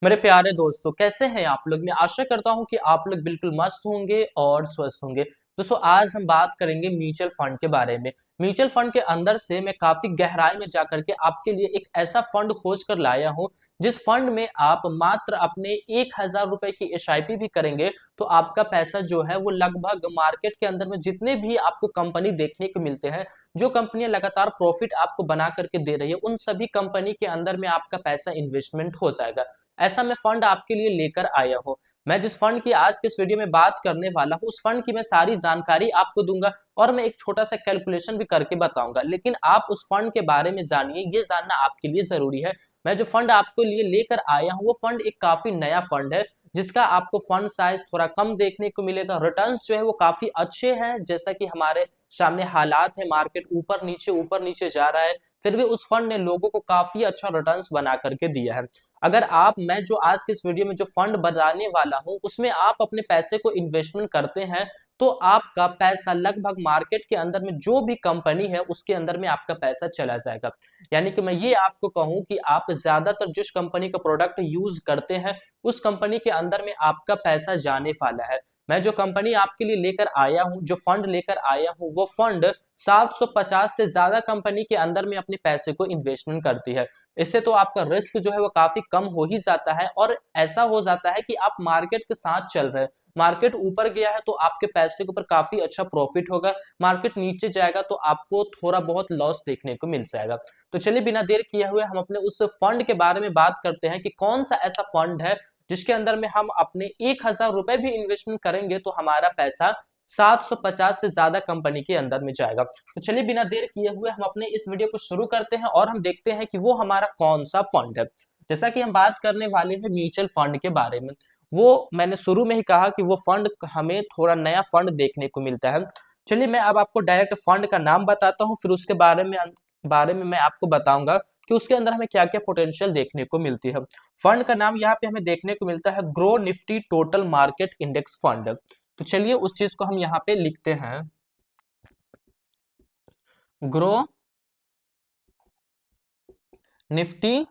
मेरे प्यारे दोस्तों, कैसे हैं आप लोग। मैं आशा करता हूं कि आप लोग बिल्कुल मस्त होंगे और स्वस्थ होंगे। दोस्तों, आज हम बात करेंगे म्यूचुअल फंड के बारे में। म्यूचुअल फंड के अंदर से मैं काफी गहराई में जाकर के आपके लिए एक ऐसा फंड खोज कर लाया हूं, जिस फंड में आप मात्र अपने 1,000 रुपए की एसआईपी भी करेंगे तो आपका पैसा जो है वो लगभग मार्केट के अंदर में जितने भी आपको कंपनी देखने को मिलते हैं, जो कंपनियां लगातार प्रॉफिट आपको बना करके दे रही है, उन सभी कंपनी के अंदर में आपका पैसा इन्वेस्टमेंट हो जाएगा। ऐसा मैं फंड आपके लिए लेकर आया हूं। मैं जिस फंड की आज के इस वीडियो में बात करने वाला हूं, उस फंड की मैं सारी जानकारी आपको दूंगा और मैं एक छोटा सा कैलकुलेशन भी करके बताऊंगा। लेकिन आप उस फंड के बारे में जानिए, ये जानना आपके लिए जरूरी है। मैं जो फंड आपके लिए लेकर आया हूं वो फंड एक काफी नया फंड है, जिसका आपको फंड साइज थोड़ा कम देखने को मिलेगा। रिटर्न्स जो है वो काफी अच्छे हैं, जैसा कि हमारे सामने हालात है, मार्केट ऊपर नीचे जा रहा है, फिर भी उस फंड ने लोगों को काफी अच्छा रिटर्न्स बना करके दिया है। अगर मैं जो आज के इस वीडियो में जो फंड बताने वाला हूं उसमें आप अपने पैसे को इन्वेस्टमेंट करते हैं तो आपका पैसा लगभग मार्केट के अंदर में जो भी कंपनी है उसके अंदर में आपका पैसा चला जाएगा। यानी कि मैं ये आपको कहूं कि आप ज्यादातर जिस कंपनी का प्रोडक्ट यूज करते हैं उस कंपनी के अंदर में आपका पैसा जाने वाला है। मैं जो कंपनी आपके लिए लेकर आया हूं, जो फंड लेकर आया हूं, वो फंड 750 से ज्यादा कंपनी के अंदर में अपने पैसे को इन्वेस्टमेंट करती है। इससे तो आपका रिस्क जो है वो काफी कम हो ही जाता है और ऐसा हो जाता है कि आप मार्केट के साथ चल रहे हैं। मार्केट ऊपर गया है तो आपके पैसे के ऊपर काफी अच्छा प्रॉफिट होगा, मार्केट नीचे जाएगा तो आपको थोड़ा बहुत लॉस देखने को मिल जाएगा। तो चलिए बिना देर किए हुए हम अपने उस फंड के बारे में बात करते हैं कि कौन सा ऐसा फंड है जिसके अंदर में हम अपने 1,000 रुपए भी इन्वेस्टमेंट करेंगे तो हमारा पैसा 750 से ज्यादा कंपनी के अंदर में जाएगा। तो चलिए बिना देर किए हुए हम अपने इस वीडियो को शुरू करते हैं और हम देखते हैं कि वो हमारा कौन सा फंड है। जैसा कि हम बात करने वाले हैं म्यूचुअल फंड के बारे में, वो मैंने शुरू में ही कहा कि वो फंड हमें थोड़ा नया फंड देखने को मिलता है। चलिए मैं अब आपको डायरेक्ट फंड का नाम बताता हूँ, फिर उसके बारे में मैं आपको बताऊंगा कि उसके अंदर हमें क्या क्या पोटेंशियल देखने को मिलती है। फंड का नाम यहाँ पे हमें देखने को मिलता है grow Nifty total market index fund. तो चलिए उस चीज को हम यहाँ पे लिखते हैं, grow Nifty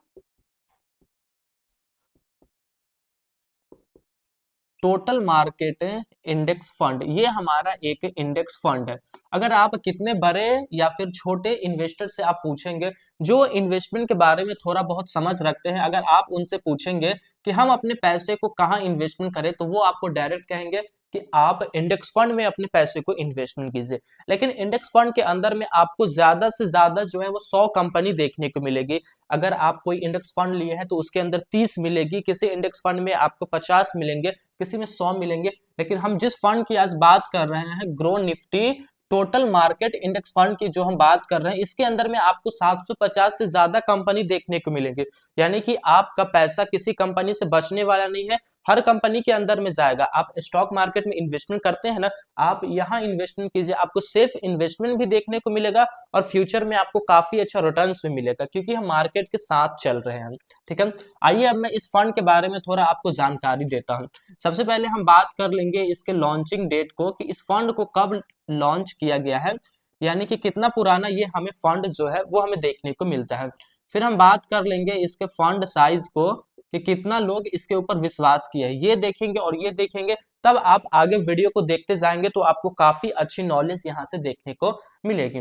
total market index fund. ये हमारा एक इंडेक्स फंड है। अगर आप कितने बड़े या फिर छोटे इन्वेस्टर से आप पूछेंगे जो इन्वेस्टमेंट के बारे में थोड़ा बहुत समझ रखते हैं, अगर आप उनसे पूछेंगे कि हम अपने पैसे को कहाँ इन्वेस्टमेंट करें तो वो आपको डायरेक्ट कहेंगे कि आप इंडेक्स फंड में अपने पैसे को इन्वेस्टमेंट कीजिए। लेकिन इंडेक्स फंड के अंदर में आपको ज्यादा से ज्यादा जो है वो 100 कंपनी देखने को मिलेगी। अगर आप कोई इंडेक्स फंड लिए हैं तो उसके अंदर 30 मिलेगी, किसी इंडेक्स फंड में आपको 50 मिलेंगे, किसी में 100 मिलेंगे। लेकिन हम जिस फंड की आज बात कर रहे हैं, grow Nifty total market index fund की जो हम बात कर रहे हैं, इसके अंदर में आपको 750 से ज्यादा कंपनी देखने को मिलेंगे। यानी कि आपका पैसा किसी कंपनी से बचने वाला नहीं है, हर कंपनी के अंदर में जाएगा। आप स्टॉक मार्केट में इन्वेस्टमेंट करते हैं ना, आप यहाँ इन्वेस्टमेंट कीजिए, आपको सेफ इन्वेस्टमेंट भी देखने को मिलेगा और फ्यूचर में आपको काफी अच्छा रिटर्न्स भी मिलेगा, क्योंकि हम मार्केट के साथ चल रहे हैं। ठीक है, आइए अब मैं इस फंड के बारे में थोड़ा आपको जानकारी देता हूँ। सबसे पहले हम बात कर लेंगे इसके लॉन्चिंग डेट को, कि इस फंड को कब लॉन्च किया गया है, यानी कि कितना पुराना ये हमें फंड जो है वो हमें देखने को मिलता है। फिर हम बात कर लेंगे इसके फंड साइज को, कि कितना लोग इसके ऊपर विश्वास किए हैं, ये देखेंगे और ये देखेंगे। तब आप आगे वीडियो को देखते जाएंगे तो आपको काफी अच्छी नॉलेज यहाँ से देखने को मिलेगी।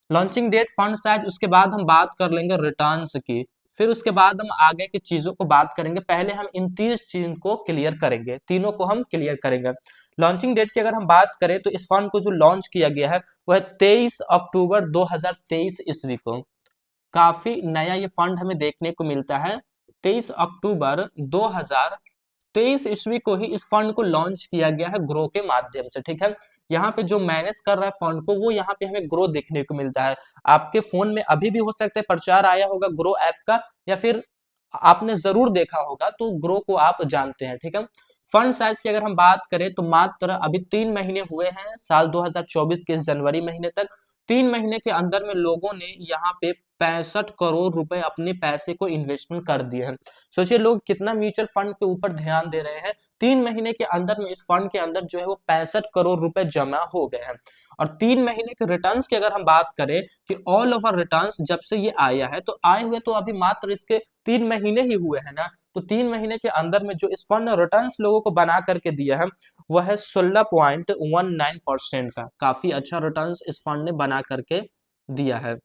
लॉन्चिंग डेट, फंड साइज, उसके बाद हम बात कर लेंगे रिटर्न्स की, फिर उसके बाद हम आगे की चीजों को बात करेंगे। पहले हम इन 30 चीज को क्लियर करेंगे, तीनों को हम क्लियर करेंगे। लॉन्चिंग डेट की अगर हम बात करें तो इस फंड को जो लॉन्च किया गया है वह 23 अक्टूबर 2023 ईस्वी को। काफी नया ये फंड हमें देखने को मिलता है। 23 अक्टूबर 2023 ईस्वी को ही इस फंड को लॉन्च किया गया है ग्रो के माध्यम से। ठीक है, यहाँ पे जो मैनेज कर रहा है फंड को, वो यहाँ पे हमें ग्रो देखने को मिलता है। आपके फोन में अभी भी हो सकता है प्रचार आया होगा ग्रो ऐप का, या फिर आपने जरूर देखा होगा, तो ग्रो को आप जानते हैं। ठीक है, फंड साइज की अगर हम बात करें तो मात्र अभी 3 महीने हुए हैं साल 2024 के जनवरी महीने तक। 3 महीने के अंदर में लोगों ने यहाँ पे 65 करोड़ रुपए अपने पैसे को इन्वेस्टमेंट कर दिए हैं। सोचिए लोग कितना म्यूचुअल फंड के ऊपर ध्यान दे रहे हैं। 3 महीने के अंदर में इस फंड के अंदर जो है वो 65 करोड़ रुपए जमा हो गए हैं। और 3 महीने के रिटर्न्स की अगर हम बात करें कि ऑल ओवर रिटर्न्स जब से ये आया है तो आए हुए तो अभी मात्र इसके 3 महीने ही हुए हैं ना, तो 3 महीने के अंदर में जो इस फंड ने रिटर्न्स लोगों को बना करके दिया है वह है 16.19% का। काफी अच्छा रिटर्न्स इस फंड ने बना करके दिया है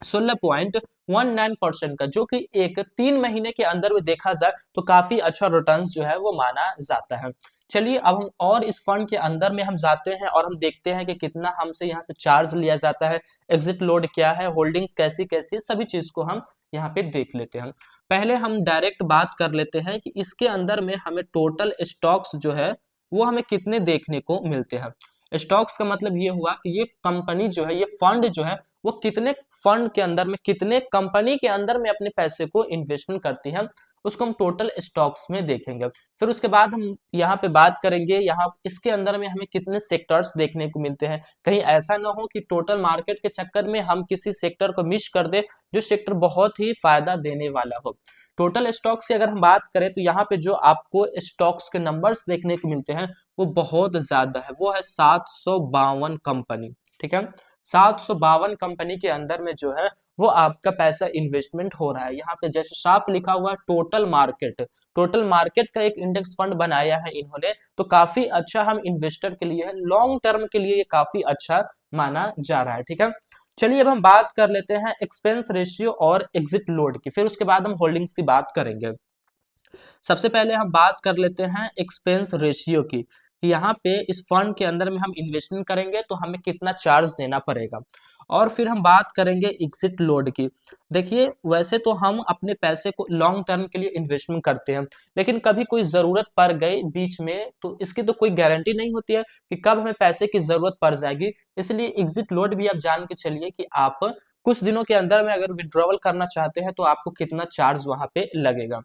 16.19% का, जो कि एक 3 महीने के अंदर में देखा जाए तो काफी अच्छा रिटर्न्स जो है वो माना जाता है। चलिए अब हम और इस फंड के अंदर में हम जाते हैं और हम देखते हैं कि कितना हमसे यहाँ से चार्ज लिया जाता है, एग्जिट लोड क्या है, होल्डिंग्स कैसी कैसी, सभी चीज को हम यहाँ पे देख लेते हैं। पहले हम डायरेक्ट बात कर लेते हैं कि इसके अंदर में हमें टोटल स्टॉक्स जो है वो हमें कितने देखने को मिलते हैं। स्टॉक्स का मतलब ये हुआ कि ये कंपनी जो है, ये फंड जो है वो कितने फंड के अंदर में, कितने कंपनी के अंदर में अपने पैसे को इन्वेस्टमेंट करती है, उसको हम टोटल स्टॉक्स में देखेंगे। फिर उसके बाद हम यहाँ पे बात करेंगे यहाँ इसके अंदर में हमें कितने सेक्टर्स देखने को मिलते हैं। कहीं ऐसा ना हो कि टोटल मार्केट के चक्कर में हम किसी सेक्टर को मिस कर दे जो सेक्टर बहुत ही फायदा देने वाला हो। टोटल स्टॉक्स की अगर हम बात करें तो यहाँ पे जो आपको स्टॉक्स के नंबर्स देखने को मिलते हैं वो बहुत ज्यादा है, वो है 752 कंपनी। ठीक है, 752 कंपनी के अंदर में जो है वो आपका पैसा इन्वेस्टमेंट हो रहा है। यहाँ पे जैसे साफ लिखा हुआ है टोटल मार्केट, टोटल मार्केट का एक इंडेक्स फंड बनाया है इन्होंने, तो काफी अच्छा हम इन्वेस्टर के लिए है, लॉन्ग टर्म के लिए ये काफी अच्छा माना जा रहा है। ठीक है, चलिए अब हम बात कर लेते हैं एक्सपेंस रेशियो और एग्जिट लोड की, फिर उसके बाद हम होल्डिंग्स की बात करेंगे। सबसे पहले हम बात कर लेते हैं एक्सपेंस रेशियो की, कि यहाँ पे इस फंड के अंदर में हम इन्वेस्टमेंट करेंगे तो हमें कितना चार्ज देना पड़ेगा। और फिर हम बात करेंगे एग्जिट लोड की। देखिए वैसे तो हम अपने पैसे को लॉन्ग टर्म के लिए इन्वेस्टमेंट करते हैं, लेकिन कभी कोई जरूरत पड़ गई बीच में तो इसकी तो कोई गारंटी नहीं होती है कि कब हमें पैसे की जरूरत पड़ जाएगी। इसलिए एग्जिट लोड भी आप जान के चलिए कि आप कुछ दिनों के अंदर में अगर विड्रॉवल करना चाहते हैं तो आपको कितना चार्ज वहां पे लगेगा।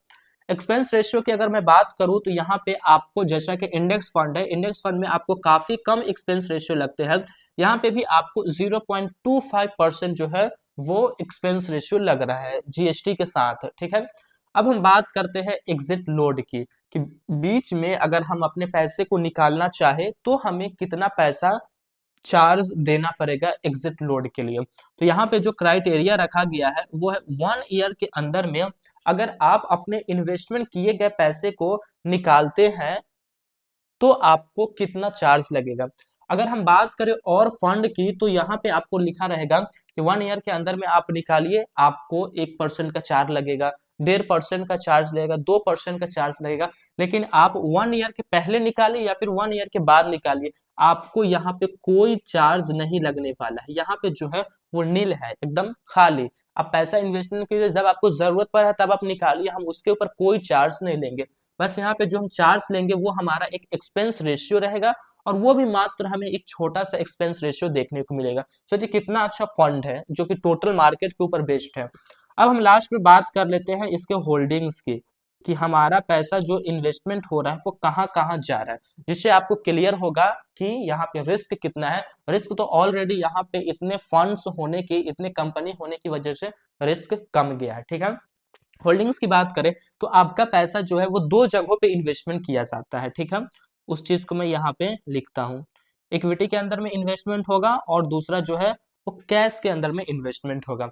एक्सपेंस रेशियो की अगर मैं बात करूं तो यहाँ पे आपको जैसा कि इंडेक्स फंड है, इंडेक्स फंड में आपको काफी कम एक्सपेंस रेशियो लगते हैं। यहाँ पे भी आपको 0.25% जो है वो एक्सपेंस रेशियो लग रहा है जीएसटी के साथ। ठीक है, अब हम बात करते हैं एग्जिट लोड की, कि बीच में अगर हम अपने पैसे को निकालना चाहे तो हमें कितना पैसा चार्ज देना पड़ेगा एग्जिट लोड के लिए। तो यहाँ पे जो क्राइटेरिया रखा गया है वो है 1 ईयर के अंदर में अगर आप अपने इन्वेस्टमेंट किए गए पैसे को निकालते हैं तो आपको कितना चार्ज लगेगा। अगर हम बात करें और फंड की तो यहाँ पे आपको लिखा रहेगा कि 1 ईयर के अंदर में आप निकालिए, आपको 1% का चार्ज लगेगा, 1.5% का चार्ज लगेगा, 2% का चार्ज लगेगा। लेकिन आप 1 ईयर के पहले निकालिए या फिर 1 ईयर के बाद निकालिए, आपको यहाँ पे कोई चार्ज नहीं लगने वाला है। यहाँ पे जो है वो नील है, एकदम खाली। आप पैसा इन्वेस्टमेंट कीजिए, जब आपको जरूरत पड़ा तब आप निकालिए, हम उसके ऊपर कोई चार्ज नहीं लेंगे। बस यहाँ पे जो हम चार्ज लेंगे वो हमारा एक एक्सपेंस रेशियो रहेगा, और वो भी मात्र हमें एक छोटा सा एक्सपेंस रेशियो देखने को मिलेगा। सोचिए कितना अच्छा फंड है जो कि टोटल मार्केट के ऊपर बेस्ड है। अब हम लास्ट में बात कर लेते हैं इसके होल्डिंग्स की, कि हमारा पैसा जो इन्वेस्टमेंट हो रहा है वो कहाँ कहाँ जा रहा है, जिससे आपको क्लियर होगा कि यहाँ पे रिस्क कितना है। रिस्क तो ऑलरेडी यहाँ पे इतने फंड्स होने की, इतने कंपनी होने की वजह से रिस्क कम गया है। ठीक है, होल्डिंग्स की बात करें तो आपका पैसा जो है वो 2 जगहों पे इन्वेस्टमेंट किया जाता है। ठीक है, उस चीज को मैं यहाँ पे लिखता हूँ। इक्विटी के अंदर में इन्वेस्टमेंट होगा और दूसरा जो है वो कैश के अंदर में इन्वेस्टमेंट होगा।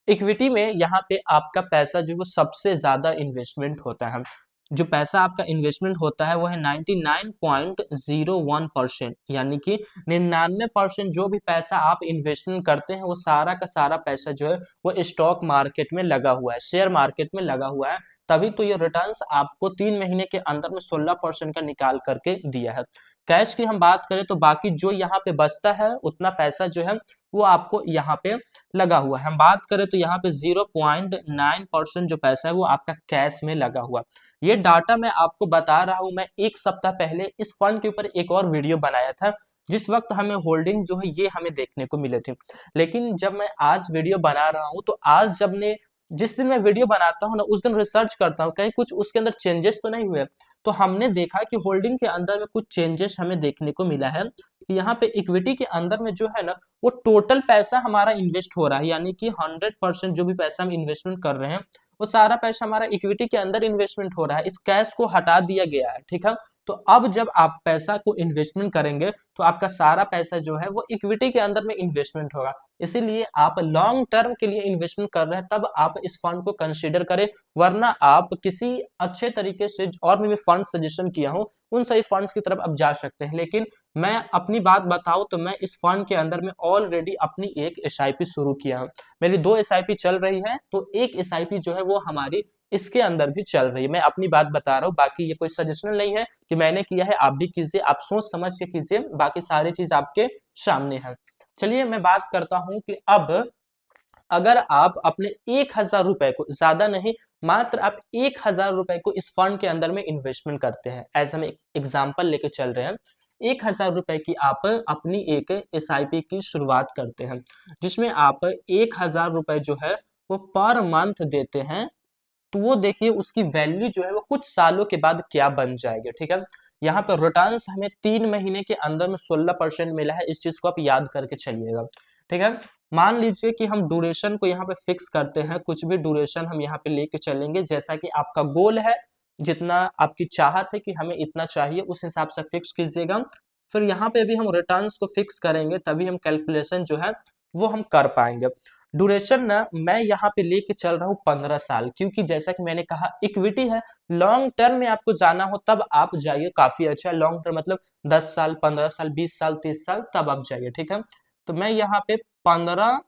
इक्विटी में यहाँ पे आपका पैसा जो है वो सबसे ज्यादा इन्वेस्टमेंट होता है। जो पैसा आपका इन्वेस्टमेंट होता है वो है 99.01%, यानी कि 99% जो भी पैसा आप इन्वेस्टमेंट करते हैं वो सारा का सारा पैसा जो है वो स्टॉक मार्केट में लगा हुआ है, शेयर मार्केट में लगा हुआ है। तभी तो ये रिटर्न्स आपको 3 महीने के अंदर में 16% का निकाल करके दिया है। कैश की हम बात करें तो बाकी जो यहाँ पे बचता है उतना पैसा जो है वो आपको यहाँ पे लगा हुआ है। हम बात करें तो यहाँ पे 0.9% जो पैसा है वो आपका कैश में लगा हुआ। ये डाटा मैं आपको बता रहा हूँ, मैं 1 सप्ताह पहले इस फंड के ऊपर एक और वीडियो बनाया था, जिस वक्त हमें होल्डिंग जो है ये हमें देखने को मिले थे। लेकिन जब मैं आज वीडियो बना रहा हूँ तो आज जब ने जिस दिन मैं वीडियो बनाता हूँ ना उस दिन रिसर्च करता हूँ कहीं कुछ उसके अंदर चेंजेस तो नहीं हुए। तो हमने देखा कि होल्डिंग के अंदर में कुछ चेंजेस हमें देखने को मिला है, कि यहाँ पे इक्विटी के अंदर में जो है ना वो टोटल पैसा हमारा इन्वेस्ट हो रहा है, यानी कि 100% जो भी पैसा हम इन्वेस्टमेंट कर रहे हैं वो सारा पैसा हमारा इक्विटी के अंदर इन्वेस्टमेंट हो रहा है, इस कैश को हटा दिया गया है। ठीक है, तो अब जब आप पैसा को इन्वेस्टमेंट करेंगे तो आपका सारा पैसा जो है वो इक्विटी के अंदर में इन्वेस्टमेंट होगा। इसीलिए आप लॉन्ग टर्म के लिए इन्वेस्टमेंट कर रहे हैं तब आप इस फंड को कंसीडर करें, वरना आप किसी अच्छे तरीके से और भी फंड सजेशन किया हूं उन सही फंड्स की तरफ आप जा सकते हैं। लेकिन मैं अपनी बात बताऊं तो मैं इस फंड के अंदर में ऑलरेडी अपनी एक एसआईपी शुरू किया हूं। मेरी 2 एसआईपी चल रही है, तो एक एसआईपी जो है वो हमारी इसके अंदर भी चल रही है। मैं अपनी बात बता रहा हूँ, बाकी ये कोई सजेशन नहीं है कि मैंने किया है, आप भी कीजिए, आप सोच समझ के कीजिए, बाकी सारी चीज आपके सामने है। चलिए मैं बात करता हूं कि अब अगर आप अपने 1,000 रुपए को, ज्यादा नहीं, मात्र आप 1,000 रुपए को इस फंड के अंदर में इन्वेस्टमेंट करते हैं, ऐसा हम एक एग्जाम्पल लेके चल रहे हैं। 1,000 रुपए की आप अपनी एक एसआईपी की शुरुआत करते हैं, जिसमें आप 1,000 रुपए जो है वो पर मंथ देते हैं। तो वो देखिए उसकी वैल्यू जो है वो कुछ सालों के बाद क्या बन जाएगी। ठीक है, यहाँ पर रिटर्न्स हमें 3 महीने के अंदर में 16% मिला है, इस चीज को आप याद करके चलिएगा। ठीक है, मान लीजिए कि हम ड्यूरेशन को यहाँ पे फिक्स करते हैं, कुछ भी ड्यूरेशन हम यहाँ पे लेके चलेंगे, जैसा कि आपका गोल है, जितना आपकी चाहत है कि हमें इतना चाहिए उस हिसाब से फिक्स कीजिएगा। फिर यहाँ पे भी हम रिटर्न्स को फिक्स करेंगे, तभी हम कैलकुलेशन जो है वो हम कर पाएंगे। ड्यूरेशन ना मैं यहाँ पे लेके चल रहा हूँ 15 साल, क्योंकि जैसा कि मैंने कहा इक्विटी है, लॉन्ग टर्म में आपको जाना हो तब आप जाइए, काफी अच्छा है। लॉन्ग टर्म मतलब 10 साल, 15 साल, 20 साल, 30 साल, तब आप जाइए। ठीक है, तो मैं यहाँ पे 15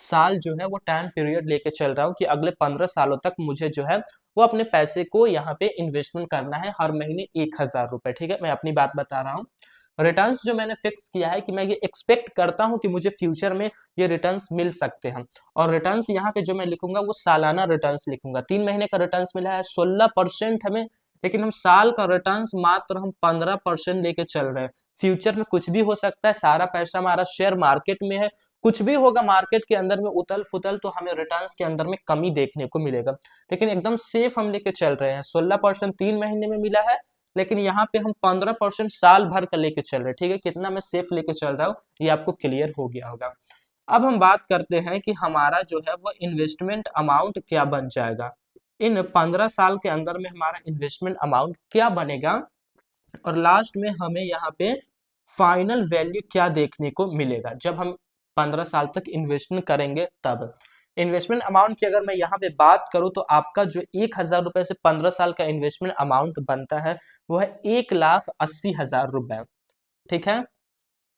साल जो है वो टाइम पीरियड लेके चल रहा हूँ कि अगले 15 सालों तक मुझे जो है वो अपने पैसे को यहाँ पे इन्वेस्टमेंट करना है, हर महीने 1,000 रुपए। ठीक है, मैं अपनी बात बता रहा हूँ। रिटर्न्स जो मैंने फिक्स किया है कि मैं ये एक्सपेक्ट करता हूं कि मुझे फ्यूचर में ये रिटर्न्स मिल सकते हैं, और रिटर्न्स यहाँ पे जो मैं लिखूंगा वो सालाना रिटर्न्स लिखूंगा। 3 महीने का रिटर्न्स मिला है 16% हमें, लेकिन हम साल का रिटर्न्स मात्र हम 15% लेके चल रहे हैं। फ्यूचर में कुछ भी हो सकता है, सारा पैसा हमारा शेयर मार्केट में है, कुछ भी होगा मार्केट के अंदर में उतल फुतल, तो हमें रिटर्न्स के अंदर में कमी देखने को मिलेगा। लेकिन एकदम सेफ हम लेके चल रहे हैं। 16% 3 महीने में मिला है, लेकिन यहाँ पे हम 15% साल भर का लेके चल रहे हैं। ठीक है, कितना मैं सेफ लेके चल रहा हूँ ये आपको क्लियर हो गया होगा। अब हम बात करते हैं कि हमारा जो है वो इन्वेस्टमेंट अमाउंट क्या बन जाएगा। इन 15 साल के अंदर में हमारा इन्वेस्टमेंट अमाउंट क्या बनेगा, और लास्ट में हमें यहाँ पे फाइनल वैल्यू क्या देखने को मिलेगा जब हम 15 साल तक इन्वेस्टमेंट करेंगे तब। इन्वेस्टमेंट अमाउंट की अगर मैं यहाँ पे बात करूँ तो आपका जो 1,000 रुपए से 15 साल का इन्वेस्टमेंट अमाउंट बनता है वो है 1,80,000 रुपए। ठीक है,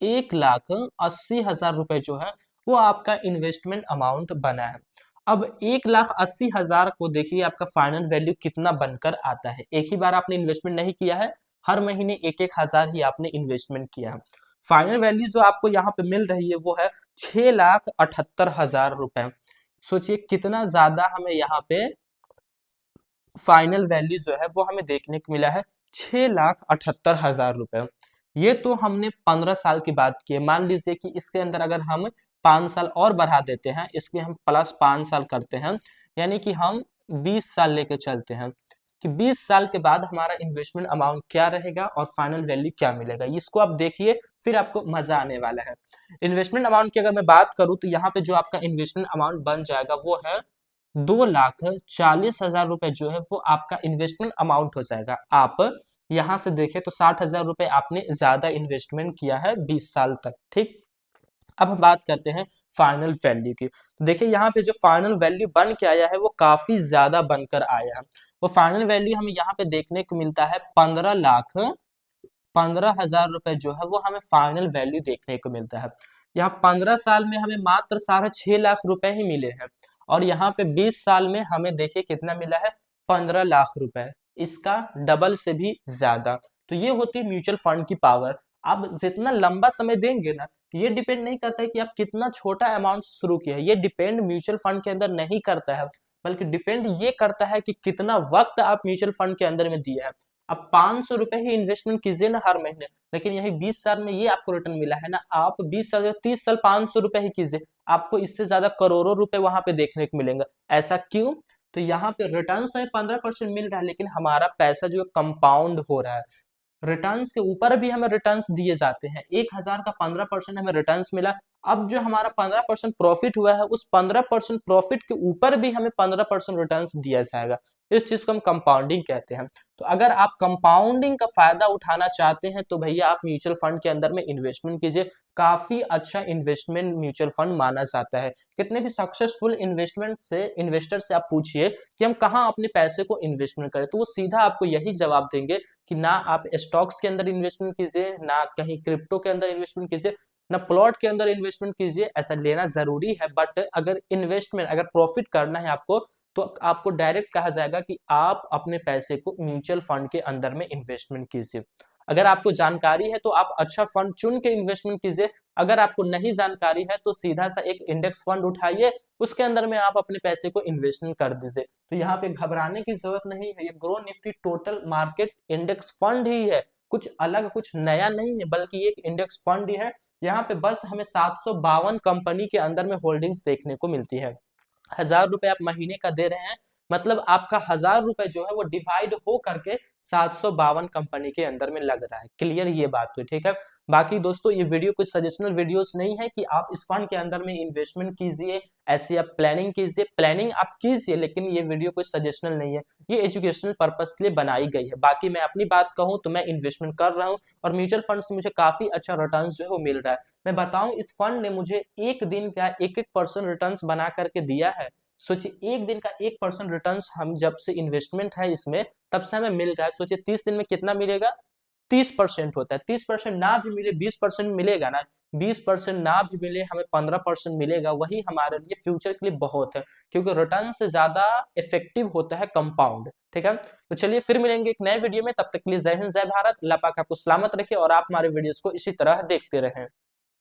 1,80,000 रुपए जो है वो आपका इन्वेस्टमेंट अमाउंट बना है। अब 1,80,000 को देखिए आपका फाइनल वैल्यू कितना बनकर आता है। एक ही बार आपने इन्वेस्टमेंट नहीं किया है, हर महीने 1,000 ही आपने इन्वेस्टमेंट किया है। फाइनल वैल्यू जो आपको यहाँ पे मिल रही है वो है 6,78,000 रुपए। सोचिए कितना ज्यादा हमें यहाँ पे फाइनल वैल्यू जो है वो हमें देखने को मिला है, 6,78,000 रुपए। ये तो हमने 15 साल की बात की है। मान लीजिए कि इसके अंदर अगर हम 5 साल और बढ़ा देते हैं, इसके हम +5 साल करते हैं, यानी कि हम 20 साल लेके चलते हैं कि 20 साल के बाद हमारा इन्वेस्टमेंट अमाउंट क्या रहेगा और फाइनल वैल्यू क्या मिलेगा। इसको आप देखिए, फिर आपको मजा आने वाला है। इन्वेस्टमेंट अमाउंट की अगर मैं बात करूं तो यहाँ पे जो आपका इन्वेस्टमेंट अमाउंट बन जाएगा वो है 2,40,000 रुपए जो है वो आपका इन्वेस्टमेंट अमाउंट हो जाएगा। आप यहाँ से देखें तो 60,000 रुपए आपने ज्यादा इन्वेस्टमेंट किया है 20 साल तक। ठीक, अब हम बात करते हैं फाइनल वैल्यू की। तो देखिए यहाँ पे जो फाइनल वैल्यू बन के आया है वो काफी ज्यादा बनकर आया है। वो फाइनल वैल्यू हमें यहाँ पे देखने को मिलता है 15,15,000 रुपए जो है वो हमें फाइनल वैल्यू देखने को मिलता है। यहाँ 15 साल में हमें मात्र 6.5 लाख रुपए ही मिले हैं, और यहाँ पे 20 साल में हमें देखिए कितना मिला है, 15 लाख रुपए, इसका डबल से भी ज्यादा। तो ये होती है म्यूचुअल फंड की पावर। आप जितना लंबा समय देंगे ना, ये डिपेंड नहीं करता है कि आप कितना छोटा अमाउंट शुरू किया है, ये डिपेंड म्यूचुअल फंड के अंदर नहीं करता है, बल्कि डिपेंड ये करता है कि कितना वक्त आप म्यूचुअल फंड के अंदर में दिए हैं। अब 500 रुपए ही इन्वेस्टमेंट कीजिए ना हर महीने, लेकिन यही 20 साल में ये आपको रिटर्न मिला है ना, आप 20 साल या 30 साल 500 रुपए ही कीजिए, आपको इससे ज्यादा करोड़ों रुपए वहां पे देखने को मिलेंगे। ऐसा क्यों? तो यहाँ पे रिटर्न तो 15% मिल रहा है, लेकिन हमारा पैसा जो है कंपाउंड हो रहा है। रिटर्न्स के ऊपर भी हमें रिटर्न्स दिए जाते हैं। 1,000 का 15% हमें रिटर्न्स मिला। अब जो हमारा 15% प्रॉफिट हुआ है, उस 15% प्रॉफिट के ऊपर भी हमें 15% रिटर्न्स दिया जाएगा। इस चीज को हम कंपाउंडिंग कहते हैं। तो अगर आप कंपाउंडिंग का फायदा उठाना चाहते हैं तो भैया आप म्यूचुअल फंड के अंदर में इन्वेस्टमेंट कीजिए। काफी अच्छा इन्वेस्टमेंट म्यूचुअल फंड माना जाता है। कितने भी सक्सेसफुल इन्वेस्टर से आप पूछिए कि हम कहाँ अपने पैसे को इन्वेस्टमेंट करें, तो वो सीधा आपको यही जवाब देंगे कि ना आप स्टॉक्स के अंदर इन्वेस्टमेंट कीजिए, ना कहीं क्रिप्टो के अंदर इन्वेस्टमेंट कीजिए, ना प्लॉट के अंदर इन्वेस्टमेंट कीजिए। ऐसा लेना जरूरी है, बट अगर प्रॉफिट करना है आपको, तो आपको डायरेक्ट कहा जाएगा कि आप अपने पैसे को म्यूचुअल फंड के अंदर में इन्वेस्टमेंट कीजिए। अगर आपको जानकारी है तो आप अच्छा फंड चुन के इन्वेस्टमेंट कीजिए। अगर आपको नहीं जानकारी है तो सीधा सा एक इंडेक्स फंड उठाइए, उसके अंदर में आप अपने पैसे को इन्वेस्टमेंट कर दीजिए। तो यहाँ पे घबराने की जरूरत नहीं है। ये Groww Nifty total market index fund ही है, कुछ अलग कुछ नया नहीं है, बल्कि ये एक इंडेक्स फंड ही है। यहाँ पे बस हमें 752 कंपनी के अंदर में होल्डिंग्स देखने को मिलती है। 1000 रुपए आप महीने का दे रहे हैं, मतलब आपका 1000 रुपए जो है वो डिवाइड हो करके 752 कंपनी के अंदर में लग रहा है। क्लियर ये बात तो ठीक है। बाकी दोस्तों ये वीडियो कोई सजेशनल वीडियोस नहीं है कि आप इस फंड के अंदर में इन्वेस्टमेंट कीजिए, ऐसी आप प्लानिंग कीजिए, प्लानिंग आप कीजिए, लेकिन ये वीडियो कोई सजेशनल नहीं है, ये एजुकेशनल पर्पस के लिए बनाई गई है। बाकी मैं अपनी बात कहूँ तो मैं इन्वेस्टमेंट कर रहा हूँ और म्यूचुअल फंड से मुझे काफी अच्छा रिटर्न जो है वो मिल रहा है। मैं बताऊं, इस फंड ने मुझे एक दिन का 1-1% रिटर्न बना करके दिया है। सोचिए एक दिन का 1% रिटर्न हम जब से इन्वेस्टमेंट है इसमें तब से हमें मिल रहा है। सोचिए 30 दिन में कितना मिलेगा, 30% होता है। 30% ना भी मिले 20% मिलेगा ना, 20% ना भी मिले हमें 15% मिलेगा, वही हमारे लिए फ्यूचर के लिए बहुत है, क्योंकि रिटर्न से ज्यादा इफेक्टिव होता है कंपाउंड। ठीक है, तो चलिए फिर मिलेंगे एक नए वीडियो में, तब तक के लिए जय हिंद जय भारत। अल्लाह पाक आपको सलामत रखे और आप हमारे वीडियोस को इसी तरह देखते रहें।